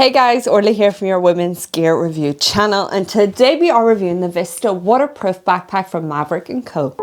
Hey guys, Orly here from your Women's Gear Review channel, and today we are reviewing the Vista waterproof backpack from Maverick & Co.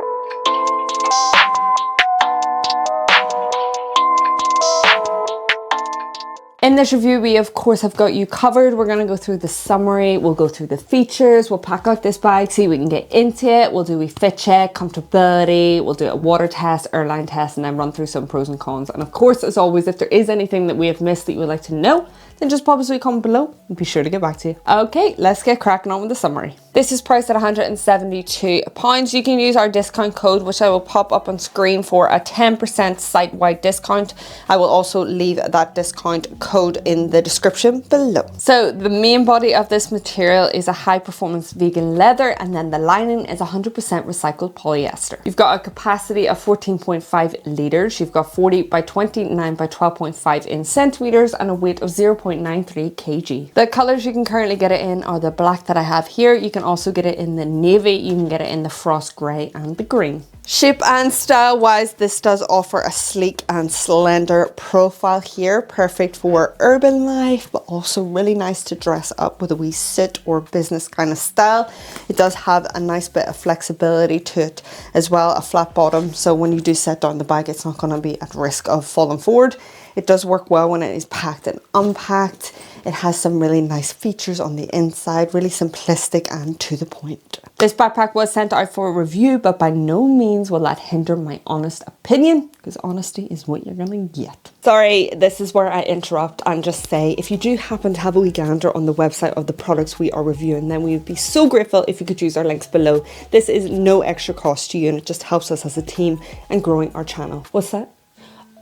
In this review, we of course have got you covered. We're going to go through the summary, we'll go through the features, we'll pack out this bag, see if we can get into it, we'll do a fit check, comfortability, we'll do a water test, airline test, and then run through some pros and cons. And of course, as always, if there is anything that we have missed that you would like to know, then just pop us a comment below and be sure to get back to you. Okay, let's get cracking on with the summary. This is priced at £172. You can use our discount code, which I will pop up on screen, for a 10% site-wide discount. I will also leave that discount code in the description below. So the main body of this material is a high-performance vegan leather, and then the lining is 100% recycled polyester. You've got a capacity of 14.5 litres. You've got 40 by 29 by 12.5 in centimetres and a weight of 0.93 kg. The colours you can currently get it in are the black that I have here. You can also get it in the navy, you can get it in the frost grey and the green. Shape and style wise, this does offer a sleek and slender profile here, perfect for urban life, but also really nice to dress up with a wee sit or business kind of style. It does have a nice bit of flexibility to it as well, a flat bottom, so when you do set down the bag, it's not going to be at risk of falling forward. It does work well when it is packed and unpacked. It has some really nice features on the inside, really simplistic and to the point. This backpack was sent out for a review, but by no means will that hinder my honest opinion, because honesty is what you're gonna get. Sorry, this is where I interrupt and just say, if you do happen to have a wee gander on the website of the products we are reviewing, then we would be so grateful if you could use our links below. This is no extra cost to you, and it just helps us as a team and growing our channel. What's that?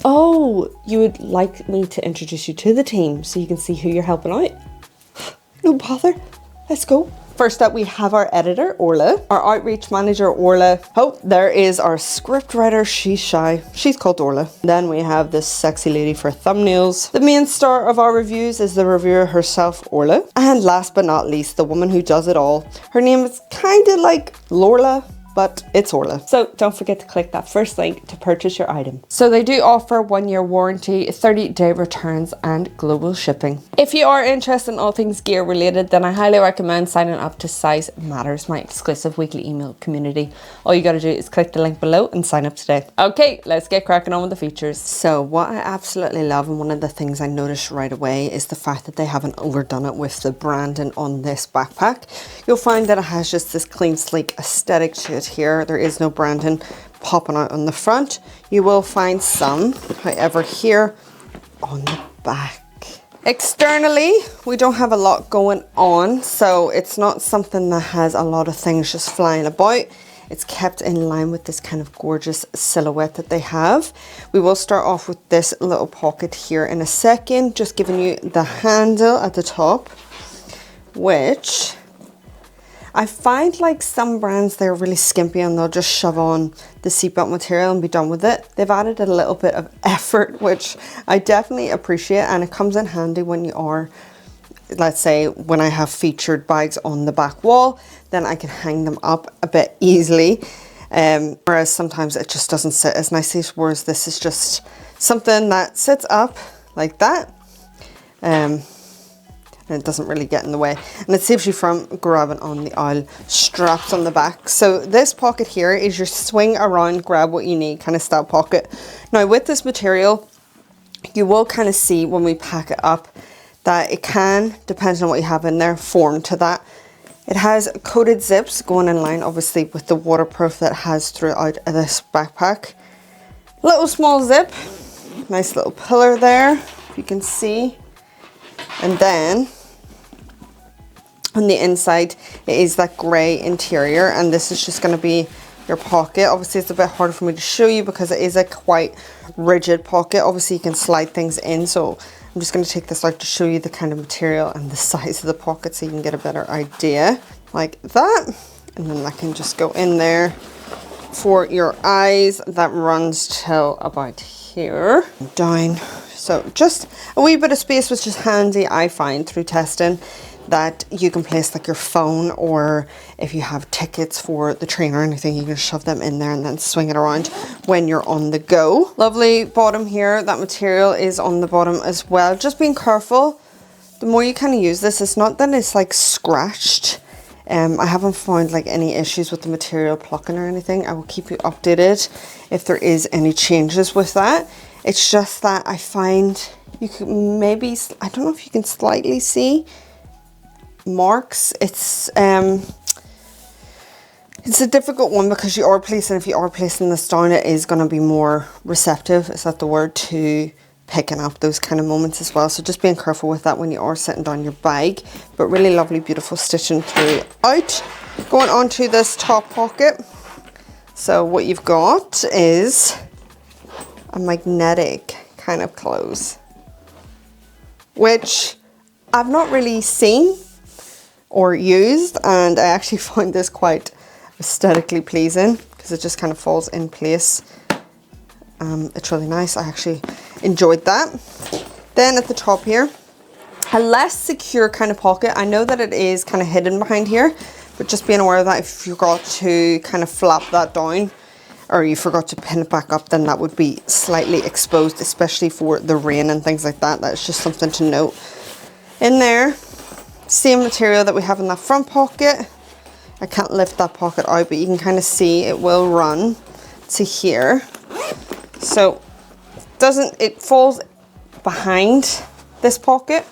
Oh, you would like me to introduce you to the team so you can see who you're helping out? No bother, let's go. First up, we have our editor, Orla, our outreach manager, Orla. Oh, there is our script writer, she's shy. She's called Orla. Then we have this sexy lady for thumbnails. The main star of our reviews is the reviewer herself, Orla. And last but not least, the woman who does it all. Her name is kind of like Lorla, but it's Orla. So don't forget to click that first link to purchase your item. So they do offer 1-year warranty, 30-day returns and global shipping. If you are interested in all things gear related, then I highly recommend signing up to Size Matters, my exclusive weekly email community. All you gotta do is click the link below and sign up today. Okay, let's get cracking on with the features. So what I absolutely love, and one of the things I noticed right away, is the fact that they haven't overdone it with the branding on this backpack. You'll find that it has just this clean, sleek aesthetic to it here. There is no branding popping out on the front. You will find some, however, here on the back. Externally, we don't have a lot going on, so it's not something that has a lot of things just flying about. It's kept in line with this kind of gorgeous silhouette that they have. We will start off with this little pocket here in a second, just giving you the handle at the top, which I find like some brands, they're really skimpy and they'll just shove on the seatbelt material and be done with it. They've added a little bit of effort, which I definitely appreciate, and it comes in handy when you are, let's say, when I have featured bags on the back wall, then I can hang them up a bit easily. Whereas sometimes it just doesn't sit as nicely, whereas this is just something that sits up like that. And it doesn't really get in the way, and it saves you from grabbing on the aisle straps on the back. So this pocket here is your swing around, grab what you need kind of style pocket. Now with this material, you will kind of see when we pack it up that it can, depending on what you have in there, form to that. It has coated zips going in line obviously with the waterproof that it has throughout this backpack. Little small zip, nice little pillar there, if you can see. And then on the inside, it is that grey interior, and this is just going to be your pocket. Obviously, it's a bit harder for me to show you because it is a quite rigid pocket. Obviously, you can slide things in, so I'm just going to take this out to show you the kind of material and the size of the pocket so you can get a better idea, like that. And then that can just go in there for your eyes. That runs till about here, down. So just a wee bit of space, which is handy, I find, through testing, that you can place like your phone, or if you have tickets for the train or anything, you can shove them in there and then swing it around when you're on the go. Lovely bottom here. That material is on the bottom as well. Just being careful the more you kind of use this, it's not that it's like scratched. I haven't found like any issues with the material plucking or anything. I will keep you updated if there is any changes with that. It's just that I find you can maybe, I don't know if you can slightly see marks. It's a difficult one because you are placing, if you are placing this down, it is going to be more receptive, is that the word, to picking up those kind of moments as well. So just being careful with that when you are sitting down your bag. But really lovely, beautiful stitching throughout. Going on to this top pocket. So what you've got is a magnetic kind of close, which I've not really seen or used, and I actually find this quite aesthetically pleasing because it just kind of falls in place. It's really nice. I actually enjoyed that. Then at the top here, a less secure kind of pocket. I know that it is kind of hidden behind here, but just being aware of that, if you forgot to kind of flap that down or you forgot to pin it back up, then that would be slightly exposed, especially for the rain and things like that. That's just something to note. In there, same material that we have in that front pocket. I can't lift that pocket out, but you can kind of see it will run to here. So it falls behind this pocket.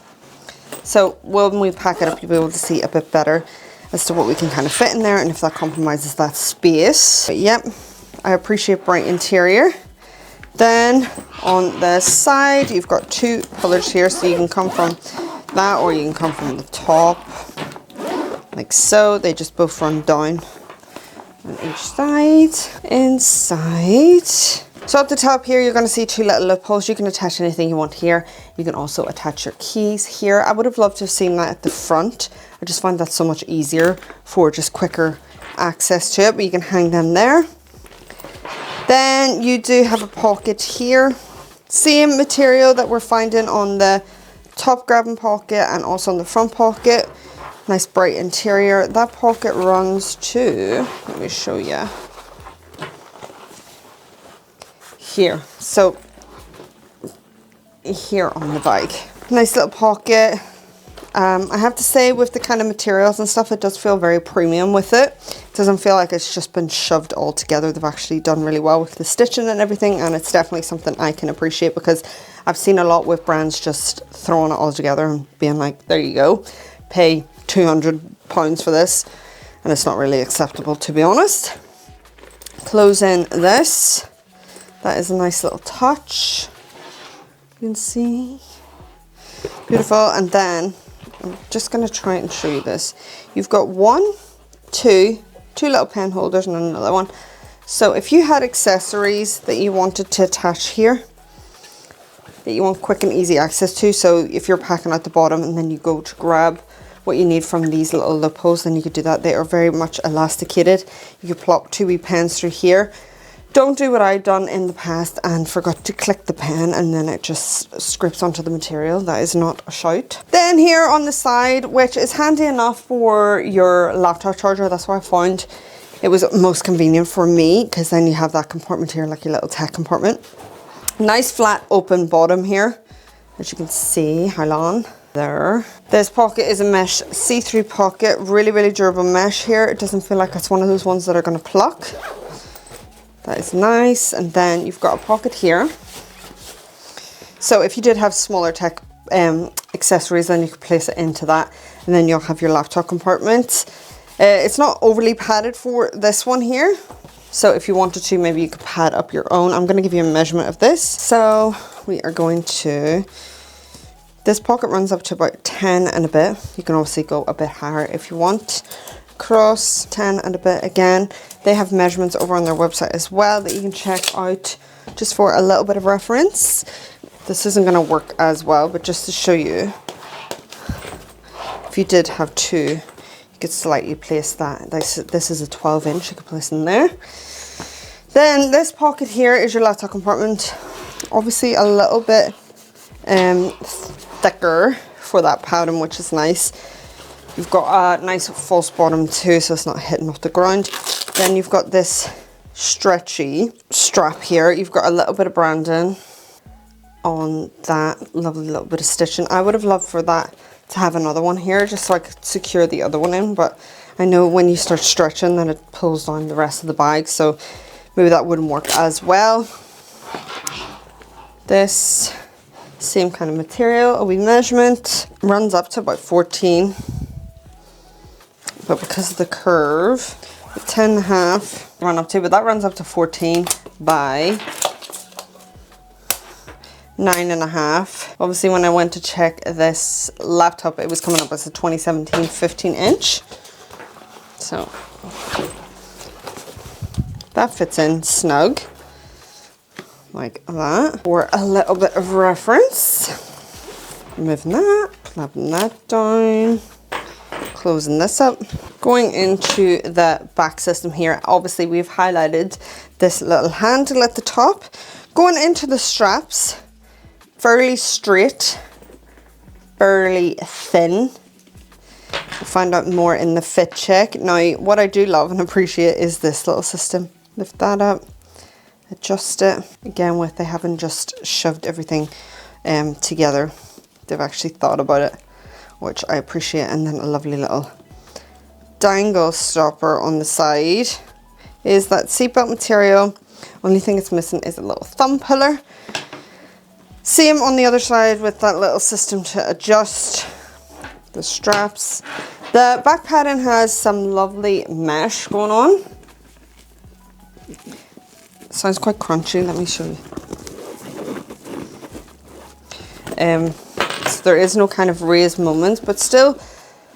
So when we pack it up, you'll be able to see a bit better as to what we can kind of fit in there and if that compromises that space. But yep, I appreciate bright interior. Then on the side, you've got two pillars here, so you can come from that or you can come from the top, like so. They just both run down on each side. Inside, so at the top here, you're going to see two little lip holes. You can attach anything you want here. You can also attach your keys here. I would have loved to have seen that at the front. I just find that so much easier for just quicker access to it, but you can hang them there. Then you do have a pocket here. Same material that we're finding on the top grabbing pocket and also on the front pocket. Nice bright interior. That pocket runs to, let me show you, here. So here on the bag. Nice little pocket. I have to say, with the kind of materials and stuff, it does feel very premium with it. It doesn't feel like it's just been shoved all together. They've actually done really well with the stitching and everything, and it's definitely something I can appreciate because I've seen a lot with brands just throwing it all together and being like, there you go, pay £200 for this, and it's not really acceptable, to be honest. Closing this, that is a nice little touch. You can see, beautiful. And then I'm just going to try and show you this. You've got two little pen holders and another one. So if you had accessories that you wanted to attach here, that you want quick and easy access to, so if you're packing at the bottom and then you go to grab what you need from these little lip holes, then you could do that. They are very much elasticated. You could plop two wee pens through here. Don't do what I've done in the past and forgot to click the pen and then it just scripts onto the material. That is not a shout. Then here on the side, which is handy enough for your laptop charger, that's why I found it was most convenient for me, because then you have that compartment here, like your little tech compartment. Nice flat open bottom here, as you can see. How long there. This pocket is a mesh see-through pocket, really durable mesh here. It doesn't feel like it's one of those ones that are going to pluck. That is nice. And then you've got a pocket here. So if you did have smaller tech accessories, then you could place it into that, and then you'll have your laptop compartment. It's not overly padded for this one here, so if you wanted to, maybe you could pad up your own. I'm going to give you a measurement of this. So we are going to, this pocket runs up to about 10 and a bit. You can obviously go a bit higher if you want. Across 10 and a bit. Again, they have measurements over on their website as well that you can check out just for a little bit of reference. This isn't going to work as well, but just to show you, if you did have two, you could slightly place that. This is a 12-inch, you could place in there. Then this pocket here is your laptop compartment. Obviously a little bit thicker for that padding, which is nice. You've got a nice false bottom too, so it's not hitting off the ground. Then you've got this stretchy strap here. You've got a little bit of branding on that, lovely little bit of stitching. I would have loved for that to have another one here just so I could secure the other one in, but I know when you start stretching then it pulls down the rest of the bag, so maybe that wouldn't work as well. This same kind of material, a wee measurement, runs up to about 14, but because of the curve, 10.5 run up to, but that runs up to 14 by 9.5. Obviously when I went to check this laptop, it was coming up as a 2017 15-inch. So that fits in snug, like that. For a little bit of reference, removing that, clapping that down, closing this up. Going into the back system here, obviously we've highlighted this little handle at the top. Going into the straps, fairly straight, fairly thin. We'll find out more in the fit check. Now, what I do love and appreciate is this little system. Lift that up, adjust it. Again, they haven't just shoved everything together. They've actually thought about it, which I appreciate. And then a lovely little dangle stopper on the side. Is that seatbelt material. Only thing it's missing is a little thumb puller. Same on the other side with that little system to adjust the straps. The back padding has some lovely mesh going on. It sounds quite crunchy, let me show you. So there is no kind of raised moment, but still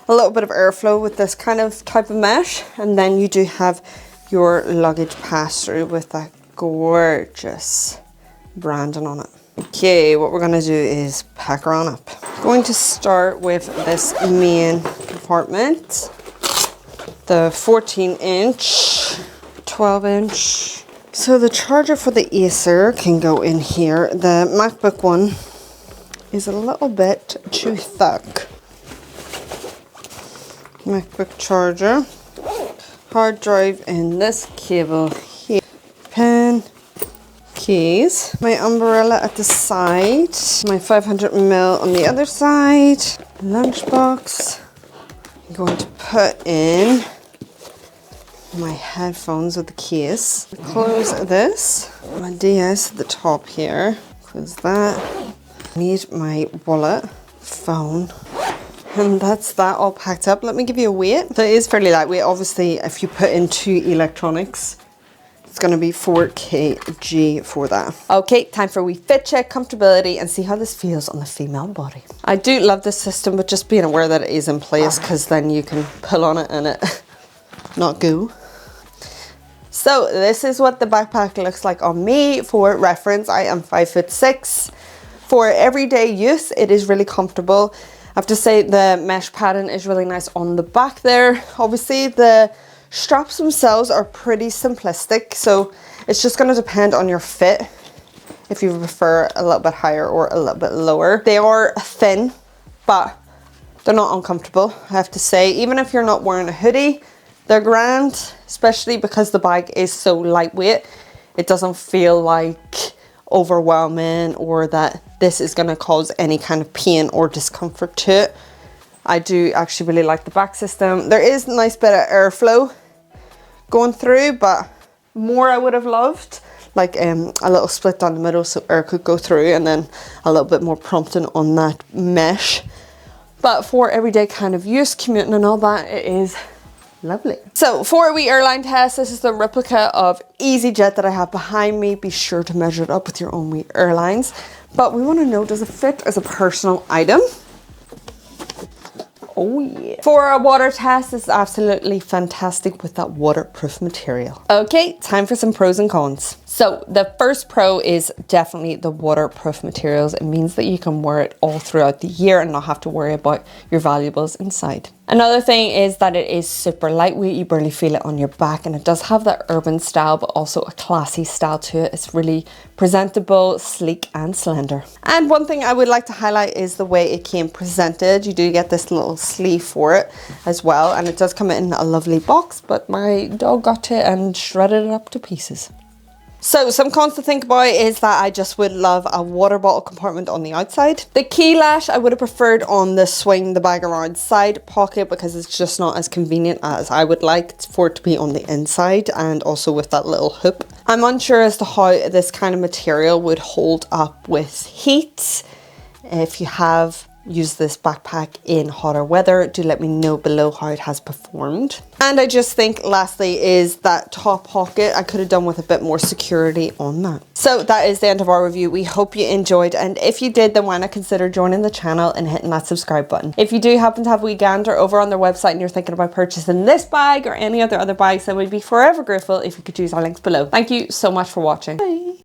a little bit of airflow with this kind of type of mesh. And then you do have your luggage pass-through with that gorgeous branding on it. Okay, what we're gonna do is pack her on up. Going to start with this main compartment. The 14-inch, 12-inch. So the charger for the Acer can go in here. The MacBook one is a little bit too thick. MacBook charger. Hard drive in this cable here. Pen. Keys, my umbrella at the side, my 500ml on the other side, lunchbox. I'm going to put in my headphones with the case. Close this, my DS at the top here, close that. Need my wallet, phone, and that's that all packed up. Let me give you a weight. That is fairly lightweight. Obviously, if you put in 2 electronics, it's going to be 4 kg for that. Okay, time for a wee fit check, comfortability, and see how this feels on the female body. I do love this system, but just being aware that it is in place, because then you can pull on it and it not go. So this is what the backpack looks like on me. For reference, I am 5'6". For everyday use, it is really comfortable. I have to say the mesh padding is really nice on the back there. Obviously, the straps themselves are pretty simplistic, so it's just going to depend on your fit if you prefer a little bit higher or a little bit lower. They are thin, but they're not uncomfortable, I have to say. Even if you're not wearing a hoodie, they're grand, especially because the bag is so lightweight. It doesn't feel like overwhelming or that this is going to cause any kind of pain or discomfort to it. I do actually really like the back system. There is a nice bit of airflow going through, but more I would have loved, like a little split down the middle so air could go through, and then a little bit more prompting on that mesh. But for everyday kind of use, commuting and all that, it is lovely. So for a wee airline test, this is the replica of EasyJet that I have behind me. Be sure to measure it up with your own wee airlines. But we want to know, does it fit as a personal item? Oh yeah. For a water test, it's absolutely fantastic with that waterproof material. Okay, time for some pros and cons. So the first pro is definitely the waterproof materials. It means that you can wear it all throughout the year and not have to worry about your valuables inside. Another thing is that it is super lightweight. You barely feel it on your back, and it does have that urban style, but also a classy style to it. It's really presentable, sleek and slender. And one thing I would like to highlight is the way it came presented. You do get this little sleeve for it as well, and it does come in a lovely box, but my dog got it and shredded it up to pieces. So some cons to think about is that I just would love a water bottle compartment on the outside. The key lash I would have preferred on the swing the bag around side pocket because it's just not as convenient as I would like for it to be on the inside, and also with that little hoop. I'm unsure as to how this kind of material would hold up with heat. If you have used this backpack in hotter weather, do let me know below how it has performed. And I just think lastly is that top pocket, I could have done with a bit more security on that. So that is the end of our review. We hope you enjoyed, and if you did, then why not consider joining the channel and hitting that subscribe button. If you do happen to have a wee gander over on their website and you're thinking about purchasing this bag or any other bags, then we'd be forever grateful if you could use our links below. Thank you so much for watching. Bye.